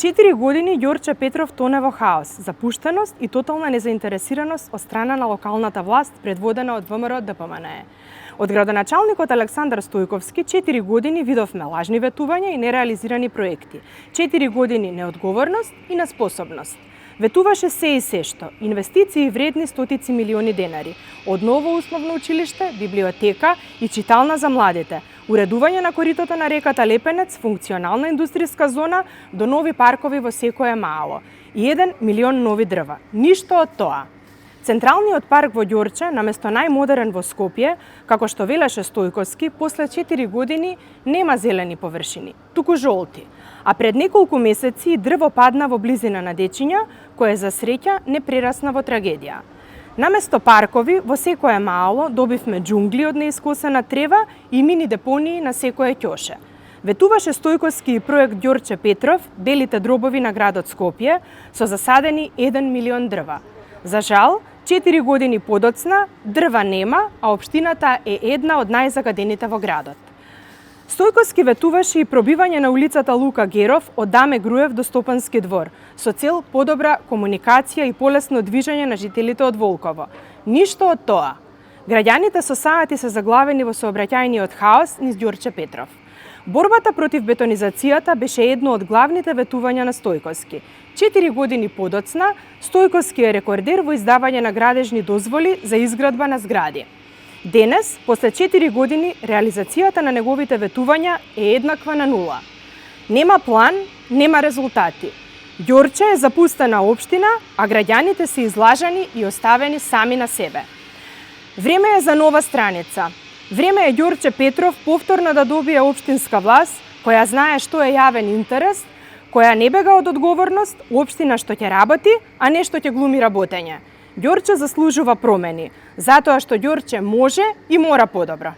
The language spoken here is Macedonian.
4 години Ѓорче Петров тоне во хаос, запуштеност и тотална незаинтересираност од страна на локалната власт предводена од ВМРО ДПМНЕ. Од градоначалникот Александар Стојковски 4 години видовме лажни ветувања и нереализирани проекти. 4 години неодговорност и неспособност. Ветуваше се и се што, инвестиции вредни стотици милиони денари, од ново основно училиште, библиотека и читална за младите, уредување на коритото на реката Лепенец, функционална индустријска зона до нови паркови во секое мало и 1 милион нови дрва. Ништо од тоа. Централниот парк во Ѓорче, наместо најмодерен во Скопје, како што велеше Стојковски, после 4 години нема зелени површини, туку жолти. А пред неколку месеци дрво падна во близина на Дечиња, кое за среќа не прерасна во трагедија. Наместо паркови, во секое мало добивме џунгли од неискосена трева и мини депонии на секое ќоше. Ветуваше Стојковски и проект Ѓорче Петров, белите дробови на градот Скопје, со засадени 1 милион дрва. За жал, 4 години подоцна, дрва нема, а општината е една од најзагадените во градот. Стојковски ветуваше и пробивање на улицата Лука Геров од Даме Груев до Стопански двор, со цел подобра комуникација и полесно движење на жителите од Волково. Ништо од тоа. Граѓаните со саати се заглавени во сообраќајниот хаос низ Ѓорче Петров. Борбата против бетонизацијата беше едно од главните ветувања на Стојковски. 4 години подоцна, Стојковски е рекордер во издавање на градежни дозволи за изградба на згради. Денес, после 4 години, реализацијата на неговите ветувања е еднаква на нула. Нема план, нема резултати. Ѓорче е запустена општина, а граѓаните се излажани и оставени сами на себе. Време е за нова страница. Време е Ѓорче Петров повторно да добие општинска власт, која знае што е јавен интерес, која не бега од одговорност, општина што ќе работи, а не што ќе глуми работење. Ѓорче заслужува промени, затоа што Ѓорче може и мора подобро.